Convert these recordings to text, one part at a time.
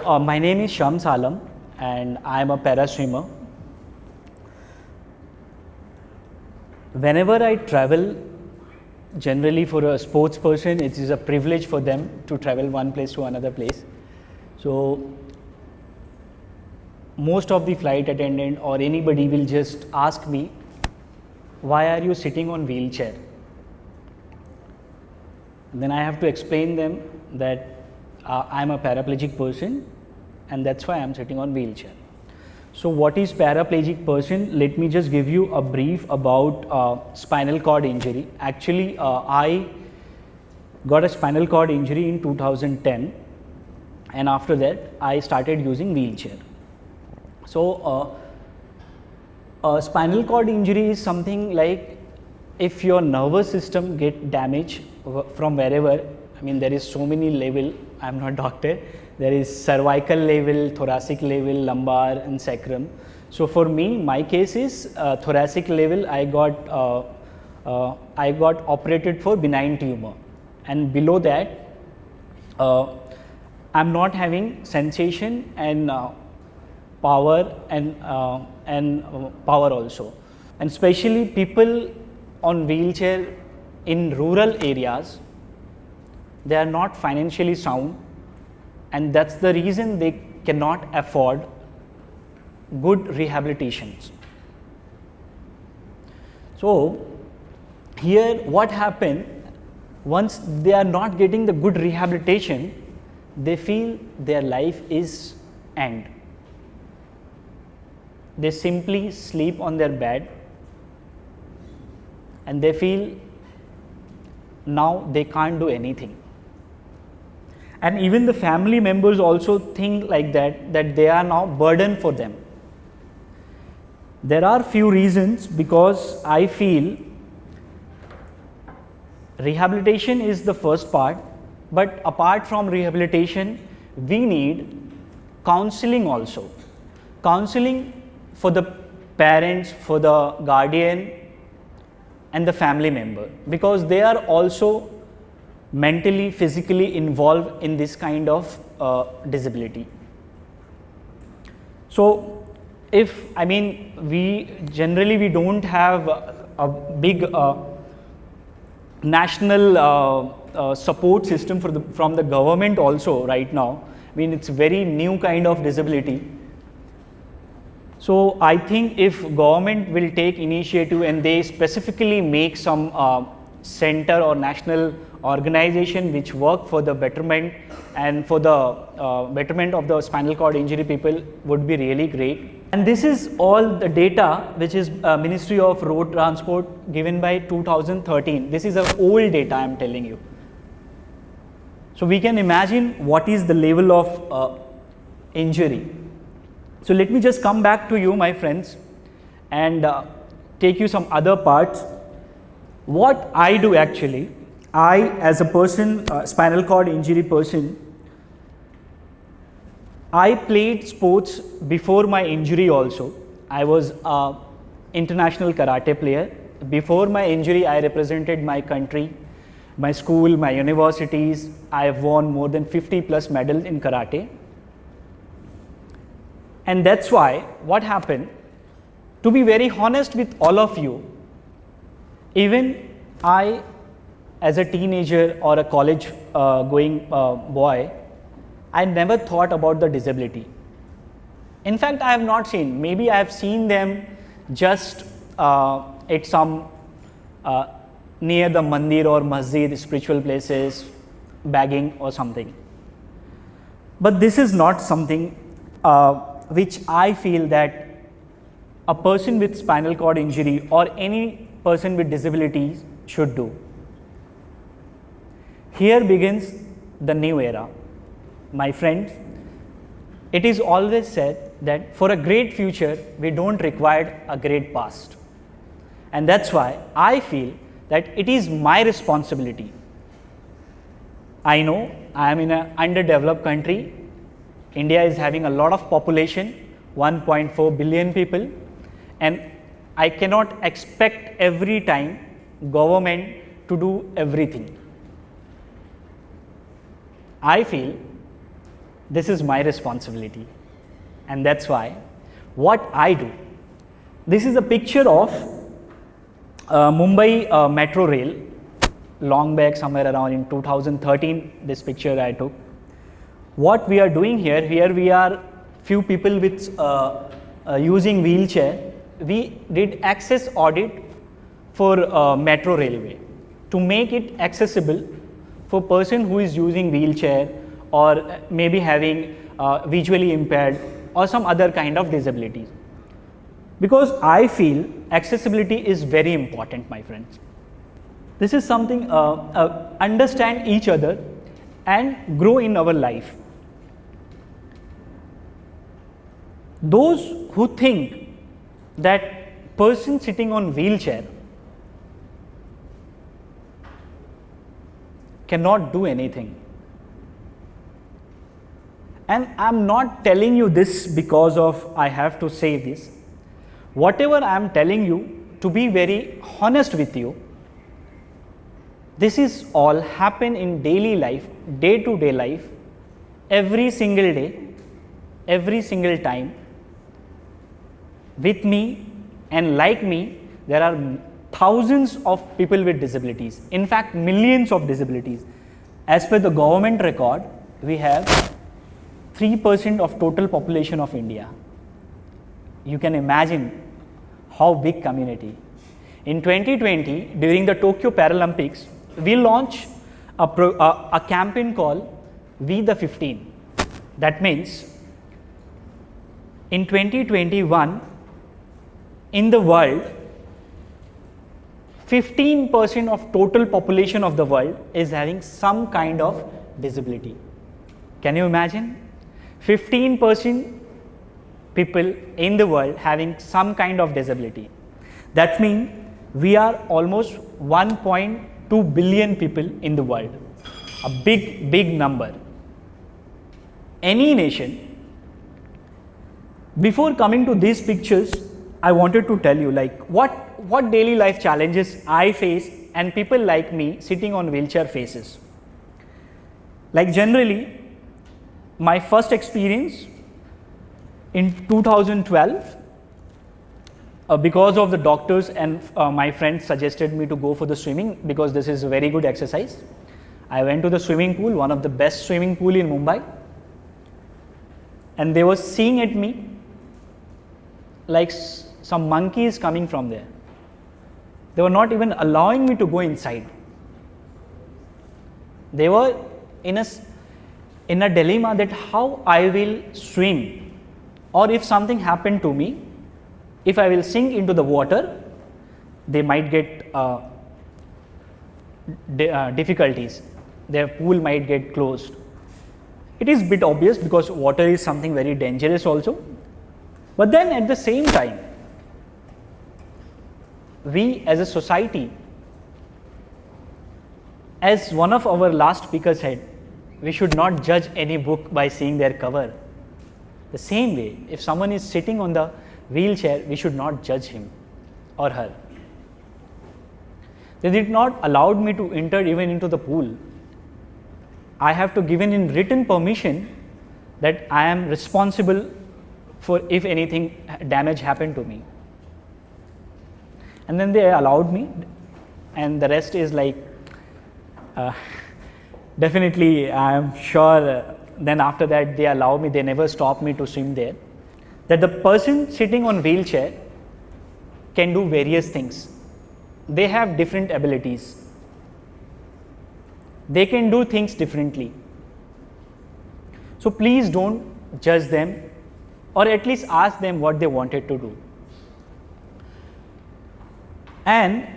My name is Aalam and I am a para swimmer. Whenever I travel, generally for a sports person, it is a privilege for them to travel one place to another place. So most of the flight attendant or anybody will just ask me, why are you sitting on wheelchair? Then I have to explain them that I am a paraplegic person and that's why I am sitting on wheelchair. So what is paraplegic person? Let me just give you a brief about spinal cord injury. Actually, I got a spinal cord injury in 2010 and after that I started using wheelchair. So spinal cord injury is something like if your nervous system get damaged from wherever. I mean, there is so many level. I am not doctor. There is cervical level, thoracic level, lumbar and sacrum. So for me, my case is thoracic level. I got operated for benign tumor, and below that, I'm not having sensation and power and power also. And especially people on wheelchair in rural areas, they are not financially sound, and that's the reason they cannot afford good rehabilitations. So here what happened, once they are not getting the good rehabilitation, they feel their life is end. They simply sleep on their bed and they feel now they can't do anything. And even the family members also think like that they are now burden for them. There are few reasons, because I feel rehabilitation is the first part, but apart from rehabilitation, we need counseling also. Counseling for the parents, for the guardian and the family member, because they are also mentally, physically involved in this kind of disability. So if, I mean, we don't have a big national support system from the government also right now. I mean, it's very new kind of disability. So I think if government will take initiative and they specifically make some center or national organization which work for the betterment and for the betterment of the spinal cord injury people, would be really great. And this is all the data which is Ministry of Road Transport given by 2013. This is an old data I am telling you. So we can imagine what is the level of injury. So let me just come back to you, my friends, and take you some other parts. What I do actually, I as a person, spinal cord injury person, I played sports before my injury also. I was an international karate player. Before my injury, I represented my country, my school, my universities. I have won more than 50 plus medals in karate. And that's why what happened, to be very honest with all of you, even I as a teenager or a college going boy, I never thought about the disability. In fact, I have not seen, maybe I have seen them just at some near the mandir or masjid, spiritual places, begging or something. But this is not something which I feel that a person with spinal cord injury or any person with disabilities should do. Here begins the new era. My friends, it is always said that for a great future, we don't require a great past. And that's why I feel that it is my responsibility. I know I am in an underdeveloped country. India is having a lot of population, 1.4 billion people, and I cannot expect every time government to do everything. I feel this is my responsibility. And that's why what I do. This is a picture of Mumbai metro rail, long back somewhere around in 2013, this picture I took. What we are doing here we are few people with using wheelchair. We did access audit for metro railway to make it accessible for person who is using wheelchair or maybe having visually impaired or some other kind of disabilities. Because I feel accessibility is very important, my friends. This is something understand each other and grow in our life. Those who think that person sitting on wheelchair cannot do anything. And I'm not telling you this because of I have to say this. Whatever I'm telling you, to be very honest with you, this is all happen in daily life, day-to-day life, every single day, every single time. With me and like me, there are thousands of people with disabilities, in fact millions of disabilities. As per the government record, we have 3% of total population of India. You can imagine how big community. In 2020, during the Tokyo Paralympics, we launched a campaign called We the 15. That means in 2021, in the world, 15% of total population of the world is having some kind of disability. Can you imagine? 15% people in the world having some kind of disability. That means we are almost 1.2 billion people in the world. A big number. Any nation. Before coming to these pictures, I wanted to tell you like what daily life challenges I face and people like me sitting on wheelchair faces. Like generally, my first experience in 2012, because of the doctors and my friends suggested me to go for the swimming because this is a very good exercise. I went to the swimming pool, one of the best swimming pool in Mumbai, and they were seeing at me like some monkeys coming from there. They were not even allowing me to go inside. They were in a dilemma that how I will swim, or if something happened to me, if I will sink into the water, they might get difficulties. Their pool might get closed. It is a bit obvious because water is something very dangerous also. But then at the same time, we as a society, as one of our last speakers said, we should not judge any book by seeing their cover. The same way, if someone is sitting on the wheelchair, we should not judge him or her. They did not allow me to enter even into the pool. I have to give in written permission that I am responsible for if anything damage happened to me. And then they allowed me, and the rest is like definitely I am sure then after that they allow me, they never stop me to swim there. That the person sitting on wheelchair can do various things. They have different abilities. They can do things differently. So please don't judge them, or at least ask them what they wanted to do. And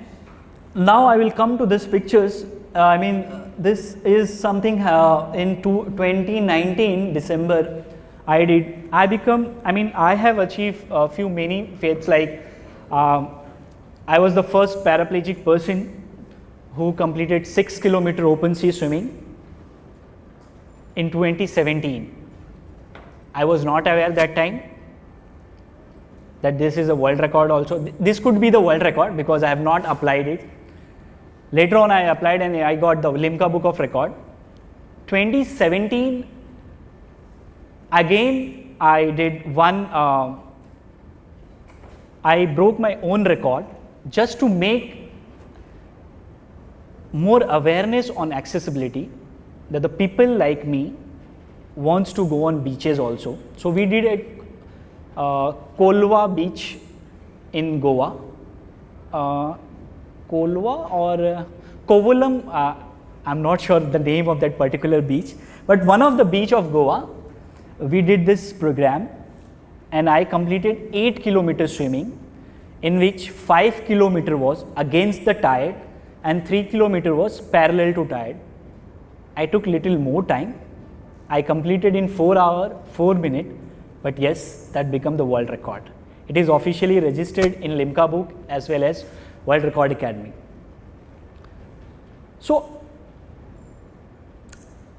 now I will come to these pictures. This is something in 2019 December I have achieved a few many feats, like I was the first paraplegic person who completed 6 kilometer open sea swimming in 2017. I was not aware that time that this is a world record also. This could be the world record because I have not applied it. Later on I applied and I got the Limca Book of Record. 2017 Again, I did one, I broke my own record just to make more awareness on accessibility, that the people like me wants to go on beaches also. So we did at Kolwa beach in Goa, Kolwa or Kovalam, I'm not sure the name of that particular beach, but one of the beach of Goa, we did this program and I completed 8 kilometers swimming, in which 5 kilometers was against the tide and 3 kilometers was parallel to tide. I took little more time. I completed in 4 hours, 4 minutes, but yes, that became the world record. It is officially registered in Limca book as well as World Record Academy. So,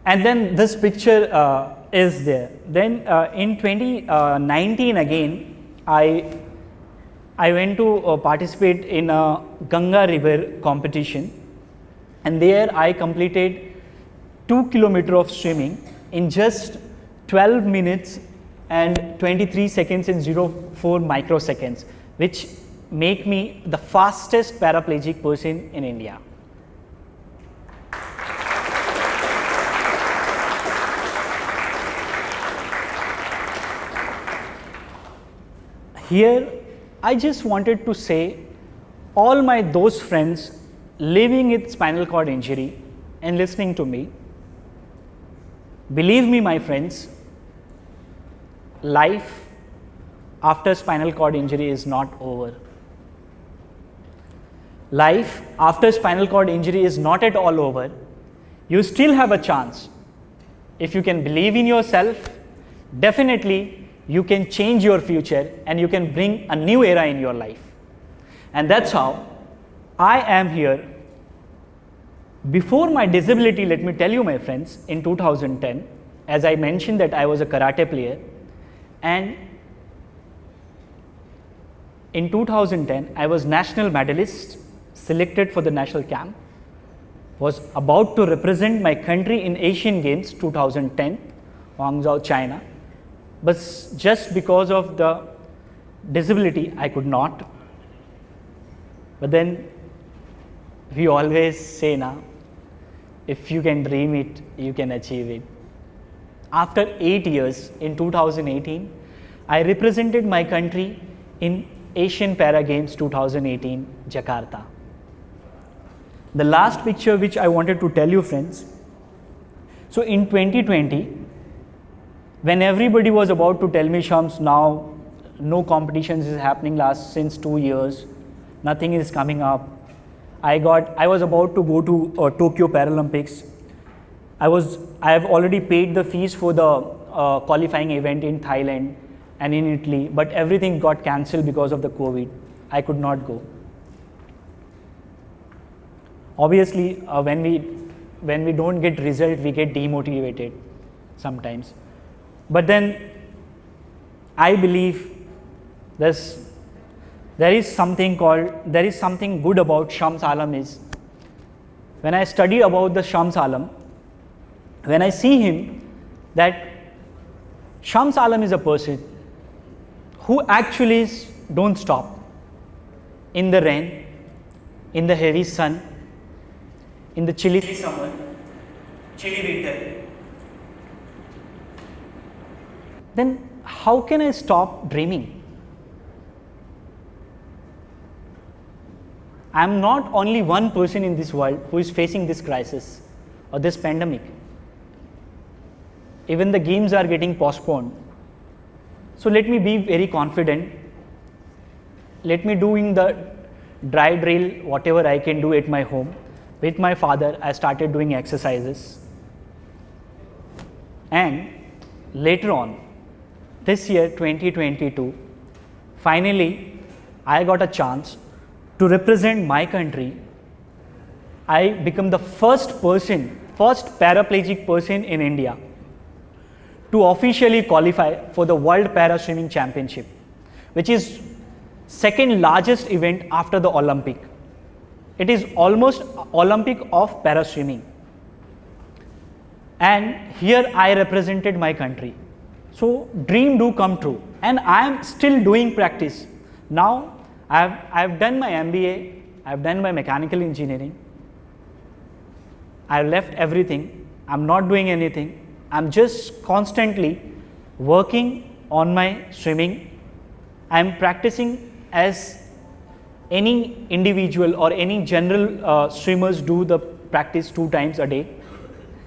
and then this picture is there. Then in 2019 again, I went to participate in a Ganga river competition, and there I completed 2 kilometers of swimming in just 12 minutes and 23 seconds and 04 microseconds, which make me the fastest paraplegic person in India. Here, I just wanted to say, all my those friends living with spinal cord injury and listening to me, believe me, my friends, life after spinal cord injury is not over. Life after spinal cord injury is not at all over. You still have a chance. If you can believe in yourself, definitely you can change your future and you can bring a new era in your life. And that's how I am here. Before my disability, let me tell you, my friends, in 2010, as I mentioned that I was a karate player, and in 2010, I was national medalist, selected for the national camp, was about to represent my country in Asian Games 2010, Guangzhou, China. But just because of the disability, I could not. But then we always say now, if you can dream it, you can achieve it. After 8 years, in 2018, I represented my country in Asian Para Games 2018, Jakarta. The last picture which I wanted to tell you, friends. So in 2020, when everybody was about to tell me, Shams, now no competitions is happening since 2 years, nothing is coming up. I was about to go to Tokyo Paralympics. I have already paid the fees for the qualifying event in Thailand and in Italy, but everything got cancelled because of the COVID. I could not go. Obviously, when we don't get result, we get demotivated sometimes. But then I believe there is something good about Shams Aalam is, when I study about the Shams Aalam, when I see him, that Shams Aalam is a person who actually don't stop in the rain, in the heavy sun, in the chilly summer, chilly winter. Then how can I stop dreaming? I am not only one person in this world who is facing this crisis or this pandemic. Even the games are getting postponed. So let me be very confident. Let me doing the dry drill, whatever I can do at my home. With my father, I started doing exercises. And later on, this year 2022, finally I got a chance to represent my country. I become the first paraplegic person in India to officially qualify for the World Para Swimming Championship, which is second largest event after the Olympic. It is almost Olympic of para swimming. And here I represented my country. So dream do come true, and I am still doing practice. Now I've done my MBA, I've done my mechanical engineering, I've left everything, I'm not doing anything, I'm just constantly working on my swimming. I'm practicing as any individual or any general swimmers do the practice 2 times a day.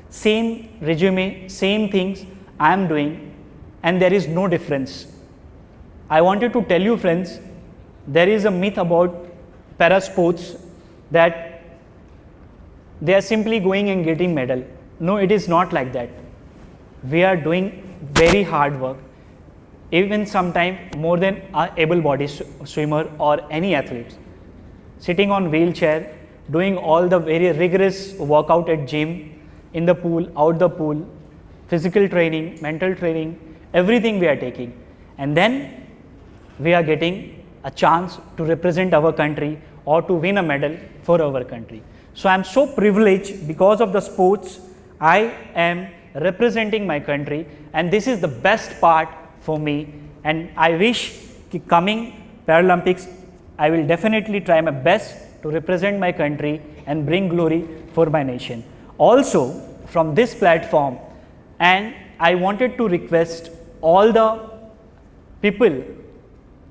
Same resume, same things I am doing, and there is no difference. I wanted to tell you friends, there is a myth about para sports that they are simply going and getting medal. No, it is not like that. We are doing very hard work, even sometimes more than an able-bodied swimmer or any athlete. Sitting on wheelchair, doing all the very rigorous workout at gym, in the pool, out the pool, physical training, mental training, everything we are taking. And then we are getting a chance to represent our country or to win a medal for our country. So I am so privileged because of the sports. I am representing my country, and this is the best part for me. And I wish coming Paralympics, I will definitely try my best to represent my country and bring glory for my nation. Also, from this platform, and I wanted to request all the people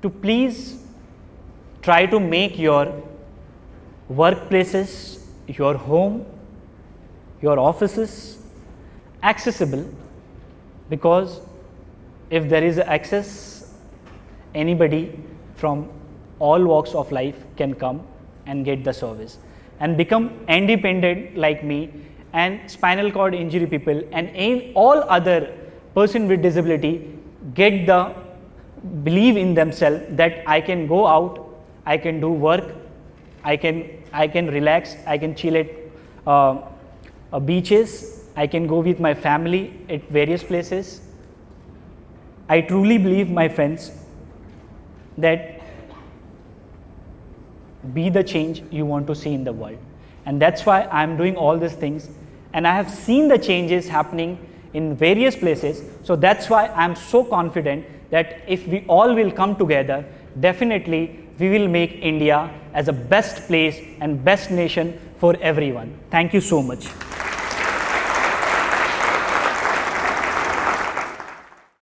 to please try to make your workplaces, your home, your offices accessible, because if there is access, anybody from all walks of life can come and get the service and become independent like me, and spinal cord injury people and all other person with disability get the believe in themselves that I can go out, I can do work, I can relax, I can chill at beaches, I can go with my family at various places. I truly believe, my friends, that be the change you want to see in the world, and that's why I am doing all these things, and I have seen the changes happening in various places. So that's why I am so confident that if we all will come together, definitely we will make India as a best place and best nation for everyone. Thank you so much.